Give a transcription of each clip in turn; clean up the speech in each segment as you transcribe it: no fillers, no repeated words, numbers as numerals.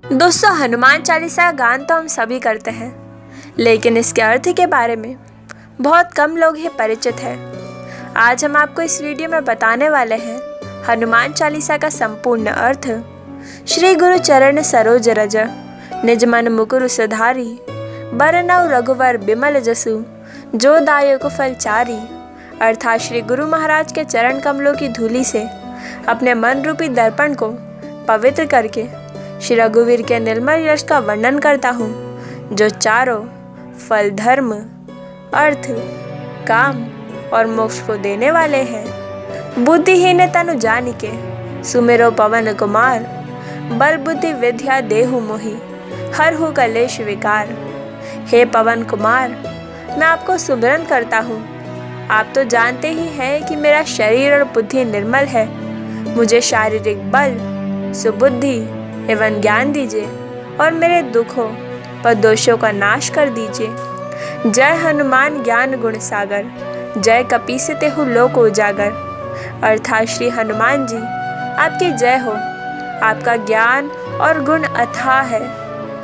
दोस्तों, हनुमान चालीसा गान तो हम सभी करते हैं, लेकिन इसके अर्थ के बारे में बहुत कम लोग ही परिचित हैं। आज हम आपको इस वीडियो में बताने वाले हैं हनुमान चालीसा का संपूर्ण अर्थ। श्री गुरु चरण सरोज रज, निज मन मुकुर सुधारी, बरनउँ रघुवर बिमल जसु, जो दायक फल चारी। अर्थात श्री गुरु महाराज के चरण कमलों की धूलि से अपने मन रूपी दर्पण को पवित्र करके श्री रघुवीर के निर्मल यश का वर्णन करता हूँ, जो चारों फल, धर्म, अर्थ, काम और मोक्ष को देने वाले हैं। बुद्धिहीन तनु जानिके, सुमिरो पवन कुमार, बल बुद्धि विद्या देहु मोहि, हरहु कलेश विकार। हे पवन कुमार, मैं आपको सुमिरन करता हूँ। आप तो जानते ही हैं कि मेरा शरीर और बुद्धि निर्मल है। मुझे शारीरिक बल, सुबुद्धि एवं ज्ञान दीजिए और मेरे दुखों व दोषों का नाश कर दीजिए। जय हनुमान ज्ञान गुण सागर, जय कपीस तेहु लोक उजागर। अर्थात श्री हनुमान जी, आपकी जय हो। आपका ज्ञान और गुण अथाह है।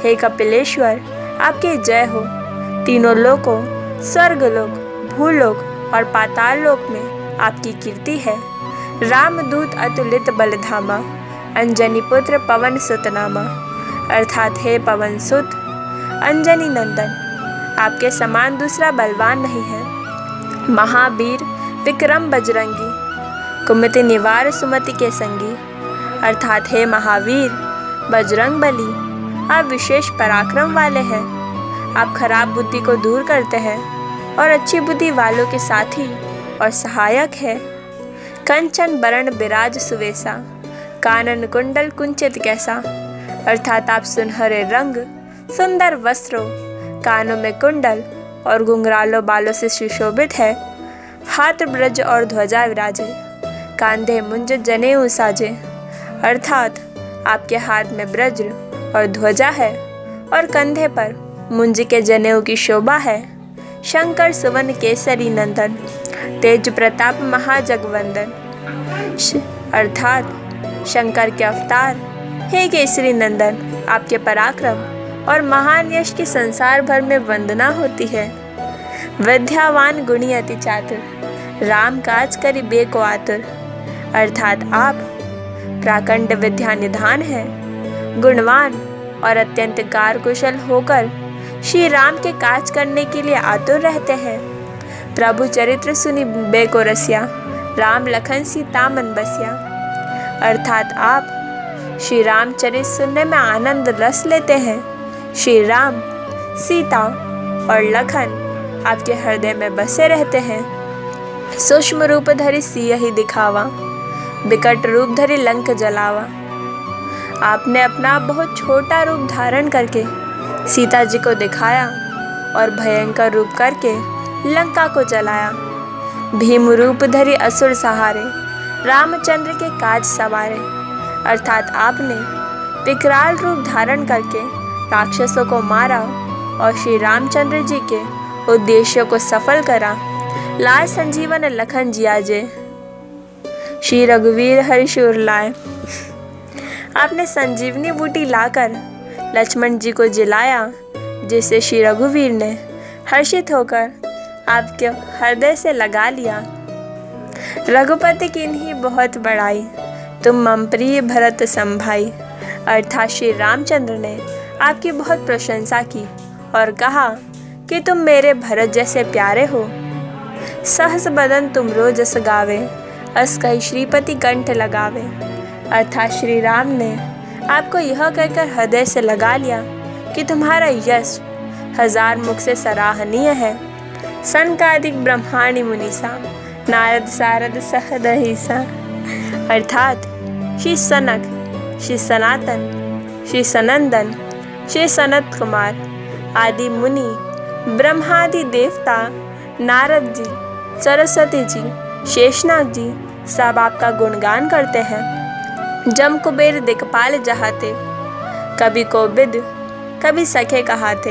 हे कपिलेश्वर, आपकी जय हो। तीनों लोकों, स्वर्गलोक, भूलोक और पाताल लोक में आपकी कीर्ति है। रामदूत अतुलित बलधामा, अंजनी पुत्र पवन सुत नामा। अर्थात हे पवन सुत, अंजनी नंदन, आपके समान दूसरा बलवान नहीं है। महावीर विक्रम बजरंगी, कुमति निवार सुमति के संगी। अर्थात हे महावीर बजरंग बली, आप विशेष पराक्रम वाले हैं। आप खराब बुद्धि को दूर करते हैं और अच्छी बुद्धि वालों के साथी और सहायक है। कंचन बरण बिराज सुवेसा, कानन कुंडल कुंचित कैसा। अर्थात आप सुनहरे रंग, सुंदर वस्त्रों, कानों में कुंडल और घुंघरालों बालों से सुशोभित है। हाथ ब्रज और ध्वजा विराजे, कांधे मुंज जनेऊ साजे। अर्थात आपके हाथ में ब्रज और ध्वजा है और कंधे पर मुंज के जनेऊ की शोभा है। शंकर सुवन केसरी नंदन, तेज प्रताप महाजगवंदन। अर्थात शंकर के अवतार, हे केसरी नंदन, आपके पराक्रम और महान यश की संसार भर में वंदना होती है। विद्यावान गुणी अति चातुर, राम काज करि बेको आतुर। अर्थात आप प्राकंड विद्या निधान है, गुणवान और अत्यंत कार्यकुशल होकर श्री राम के काज करने के लिए आतुर रहते हैं। प्रभु चरित्र सुनि बेको रसिया, राम लखन सीता मन बसिया। अर्थात आप श्री रामचरित सुनने में आनंद रस लेते हैं। श्री राम, सीता और लखन आपके हृदय में बसे रहते हैं। सूक्ष्म रूप धरि सियहि दिखावा, विकट रूप धरि लंक जलावा। आपने अपना बहुत छोटा रूप धारण करके सीता जी को दिखाया और भयंकर रूप करके लंका को जलाया। भीम रूप धरि असुर सहारे, रामचंद्र के काज सवारे। अर्थात आपने विकराल रूप धारण करके राक्षसों को मारा और श्री रामचंद्र जी के उद्देश्यों को सफल करा। लाय संजीवन लखन जियाजे, श्री रघुवीर हर्षुर लाए। आपने संजीवनी बूटी लाकर लक्ष्मण जी को जिलाया, जिससे श्री रघुवीर ने हर्षित होकर आपके हृदय से लगा लिया। रघुपति किन्हीं बहुत बड़ाई, तुम मम प्रिय भरत संभाई। अर्थात श्री रामचंद्र ने आपकी बहुत प्रशंसा की और कहा कि तुम मेरे भरत जैसे प्यारे हो। सहस बदन तुम रोजस गावे, अस कहि श्रीपति कंठ लगावे। अर्थात श्री राम ने आपको यह कहकर हृदय से लगा लिया कि तुम्हारा यश हजार मुख से सराहनीय है। सनकादिक ब्रह्मांड मुनीसा, नारद सारद सहदहिसा। अर्थात श्री सनक, श्री सनातन, श्री सनंदन, श्री सनत कुमार आदि मुनि, ब्रह्मादि देवता, नारद जी, सरस्वती जी, शेषनाग जी सब आपका गुणगान करते हैं। जम कुबेर दिक्पाल जहाते, कभी कोविद कभी सखे कहाते।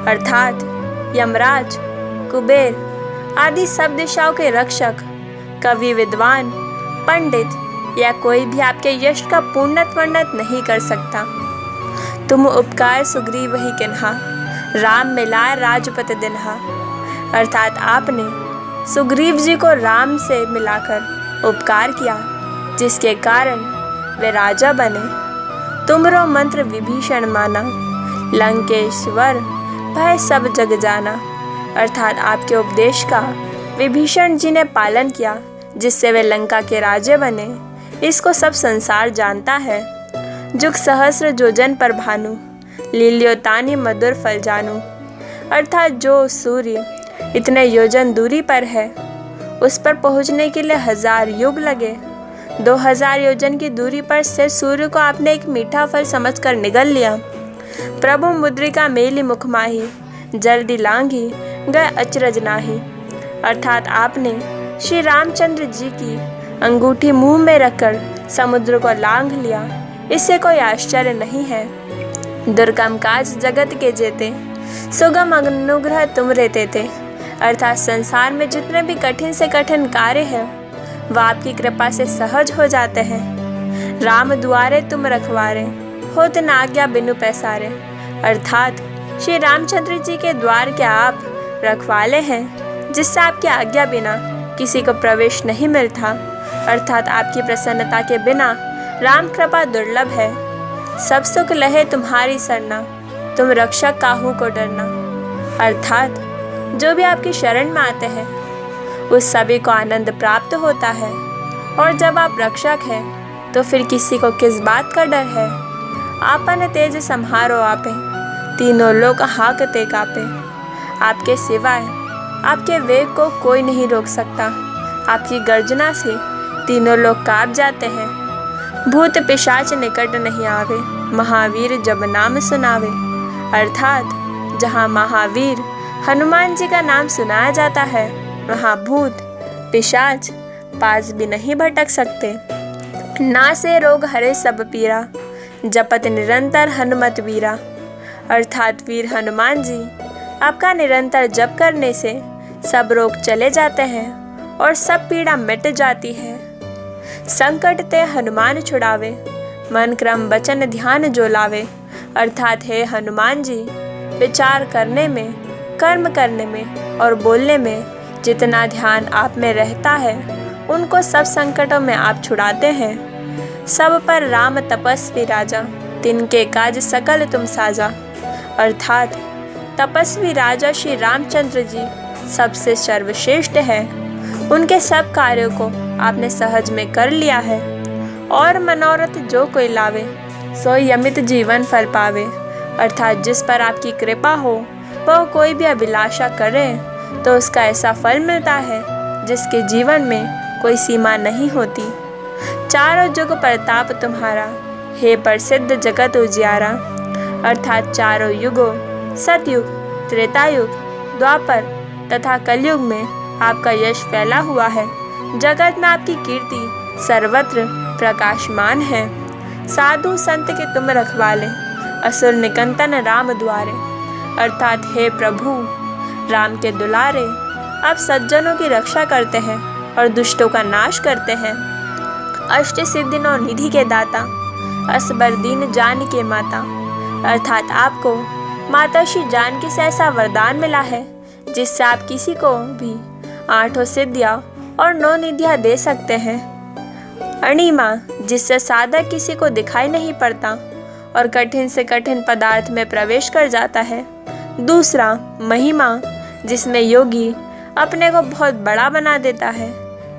अर्थात यमराज, कुबेर आदि सब दिशाओं के रक्षक, कवि, विद्वान, पंडित या कोई भी आपके यश का पूर्णत्व वर्णन नहीं कर सकता। तुम उपकार सुग्रीव ही किन्हा, राम मिलाए राजपत दिन्हा। अर्थात आपने सुग्रीव जी को राम से मिलाकर उपकार किया, जिसके कारण वे राजा बने। तुमरो मंत्र विभीषण माना, लंकेश्वर भय सब जग जाना। अर्थात आपके उपदेश का विभीषण जी ने पालन किया, जिससे वे लंका के राजे बने। इसको सब संसार जानता है। जुग सहस्र जोजन पर भानु, लील्योतानी मधुर फल जानू। अर्थात जो सूर्य इतने योजन दूरी पर है, उस पर पहुंचने के लिए 1000 युग लगे। 2000 योजन की दूरी पर स्थित सूर्य को आपने एक मीठा फल समझकर निगल लिया। प्रभु मुद्रिका मेली मुख माही, जल्दी लांघी गए अचरज नाही। अर्थात आपने श्री रामचंद्र जी की अंगूठी मुंह में रखकर समुद्र को लांघ लिया। इससे कोई आश्चर्य नहीं है। दुर्गम काज जगत के जेते, सुगम अनुग्रह तुम रहते थे। अर्थात संसार में जितने भी कठिन से कठिन कार्य है, वह आपकी कृपा से सहज हो जाते हैं। राम दुआरे तुम रखवारे, होत न आज्ञा बिनु पैसारे। अर्थात श्री रामचंद्र जी के द्वार के आप रखवाले हैं, जिससे आपकी आज्ञा बिना किसी को प्रवेश नहीं मिलता। अर्थात आपकी प्रसन्नता के बिना राम कृपा दुर्लभ है। सब सुख लहे तुम्हारी सरना, तुम रक्षक काहू को डरना। अर्थात जो भी आपकी शरण में आते हैं, उस सभी को आनंद प्राप्त होता है। और जब आप रक्षक हैं, तो फिर किसी को किस बात का डर है। आपन तेज सम्हारो आपे, तीनों लोग हाकते कापे। आपके सिवाय आपके वेग को कोई नहीं रोक सकता। आपकी गर्जना से तीनों लोग कांप जाते हैं। भूत पिशाच निकट नहीं आवे, महावीर जब नाम सुनावे। अर्थात जहाँ महावीर हनुमान जी का नाम सुनाया जाता है, वहाँ भूत पिशाच पास भी नहीं भटक सकते। ना से रोग हरे सब पीरा, जपत निरंतर हनुमत वीरा। अर्थात वीर हनुमान जी आपका निरंतर जप करने से सब रोग चले जाते हैं और सब पीड़ा मिट जाती है। संकट ते हनुमान छुड़ावे, मन क्रम वचन ध्यान जो लावे। अर्थात हे हनुमान जी, विचार करने में, कर्म करने में और बोलने में जितना ध्यान आप में रहता है, उनको सब संकटों में आप छुड़ाते हैं। सब पर राम तपस्वी राजा, तिनके काज सकल तुम साजा। अर्थात तपस्वी राजा श्री रामचंद्र जी सबसे सर्वश्रेष्ठ है। उनके सब कार्यों को आपने सहज में कर लिया है। और मनोरथ जो कोई लावे, सो यमित जीवन फल पावे। अर्थात जिस पर आपकी कृपा हो, वह कोई भी अभिलाषा करे तो उसका ऐसा फल मिलता है जिसके जीवन में कोई सीमा नहीं होती। चारों जुग प्रताप तुम्हारा, हे प्रसिद्ध जगत उजियारा। अर्थात चारों युगों, सतयुग, त्रेतायुग, द्वापर तथा कलयुग में आपका यश फैला हुआ है। जगत में आपकी कीर्ति सर्वत्र प्रकाशमान है। साधु संत के तुम रखवाले, असुर निकंदन राम द्वारे। अर्थात हे प्रभु राम के दुलारे, आप सज्जनों की रक्षा करते हैं और दुष्टों का नाश करते हैं। अष्ट सिद्धिनों निधि के दाता, असबर दीन जान के माता। अर्थात आपको माता श्री जानकी से ऐसा वरदान मिला है, जिससे आप किसी को भी 8 सिद्धियाँ और 9 निधियाँ दे सकते हैं। अणिमा, जिससे साधक किसी को दिखाई नहीं पड़ता और कठिन से कठिन पदार्थ में प्रवेश कर जाता है। दूसरा, महिमा, जिसमें योगी अपने को बहुत बड़ा बना देता है।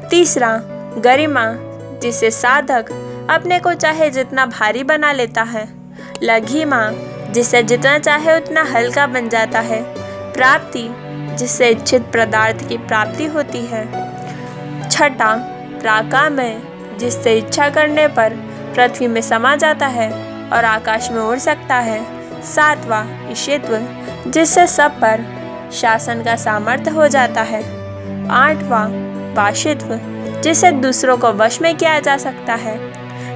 तीसरा, गरिमा, जिससे साधक अपने को चाहे जितना भारी बना लेता है। लघिमा, जिससे जितना चाहे उतना हल्का बन जाता है। प्राप्ति, जिससे इच्छित पदार्थ की प्राप्ति होती है। छठा, प्राकामय, जिससे इच्छा करने पर पृथ्वी में समा जाता है और आकाश में उड़ सकता है। सातवां, ईशित्व, जिससे सब पर शासन का सामर्थ्य हो जाता है। आठवां, वाशित्व, जिससे दूसरों को वश में किया जा सकता है।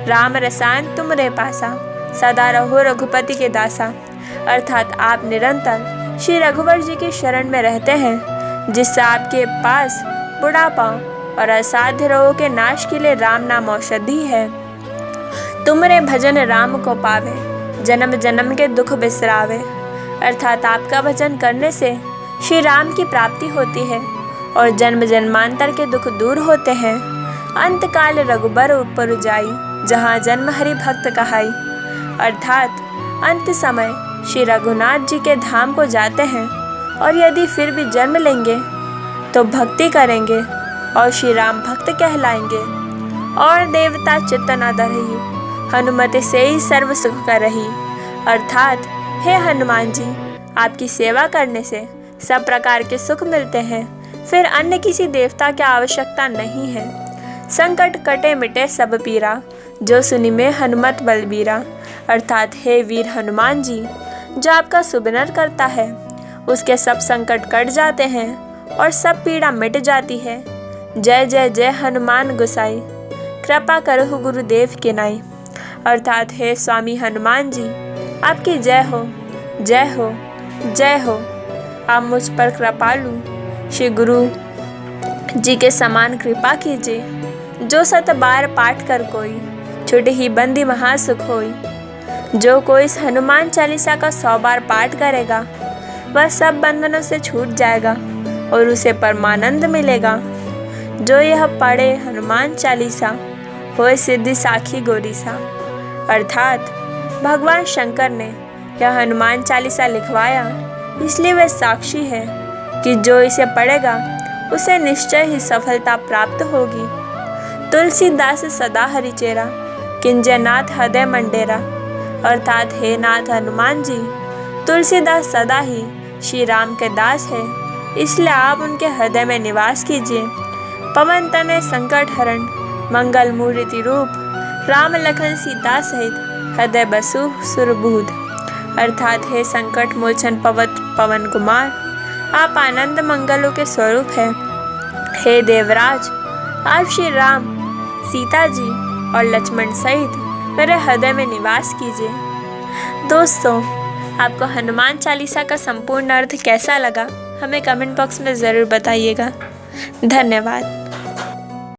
राम रसायन तुम रे पासा, सदा रहो रघुपति के दासा। अर्थात आप निरंतर श्री रघुवर जी की शरण में रहते हैं, जिससे आपके पास बुढ़ापा और असाध्य रोगों के नाश के लिए राम नाम औषधि है। तुमरे भजन राम को पावे, जन्म जन्म के दुख बिसरावे। अर्थात आपका भजन करने से श्री राम की प्राप्ति होती है और जन्म जन्मांतर के दुख दूर होते हैं। अंतकाल रघुबर ऊपर जाई, जहाँ जन्म हरि भक्त कहाई। अर्थात अंत समय श्री रघुनाथ जी के धाम को जाते हैं और यदि फिर भी जन्म लेंगे तो भक्ति करेंगे और श्री राम भक्त कहलाएंगे। और देवता चित्त न धरही, हनुमति से ही सर्व सुख करही। अर्थात हे हनुमान जी, आपकी सेवा करने से सब प्रकार के सुख मिलते हैं, फिर अन्य किसी देवता की आवश्यकता नहीं है। संकट कटे मिटे सब पीरा, जो सुनि में हनुमत बलबीरा। अर्थात हे वीर हनुमान जी, जो आपका सुमिरन करता है उसके सब संकट कट जाते हैं और सब पीड़ा मिट जाती है। जय जय जय हनुमान गोसाई, कृपा करहु गुरुदेव के नाई। अर्थात हे स्वामी हनुमान जी, आपकी जय हो, जय हो, जय हो। आप मुझ पर कृपालु श्री गुरु जी के समान कृपा कीजिए। जो 100 बार पाठ कर कोई, छूटे ही बंदी महासुख होई। जो कोई इस हनुमान चालीसा का 100 बार पाठ करेगा वह सब बंधनों से छूट जाएगा और उसे परमानंद मिलेगा। जो यह पढ़े हनुमान चालीसा, होए सिद्धि साखी गोरीसा। अर्थात भगवान शंकर ने यह हनुमान चालीसा लिखवाया, इसलिए वह साक्षी है कि जो इसे पढ़ेगा उसे निश्चय ही सफलता प्राप्त होगी। तुलसीदास सदा हरिचेरा, किंजय नाथ हृदय मंडेरा। अर्थात हे नाथ हनुमान जी, तुलसीदास सदा ही श्री राम के दास है, इसलिए आप उनके हृदय में निवास कीजिए। पवन तनय संकट हरण, मंगल मूर्ति रूप, राम लखन सीता सहित हृदय बसु सुरबूध। अर्थात हे संकट मोचन पवन कुमार, आप आनंद मंगलों के स्वरूप हैं। हे देवराज, आप श्री राम, सीता जी और लक्ष्मण सहित मेरे हृदय में निवास कीजिए। दोस्तों, आपको हनुमान चालीसा का संपूर्ण अर्थ कैसा लगा हमें कमेंट बॉक्स में ज़रूर बताइएगा। धन्यवाद।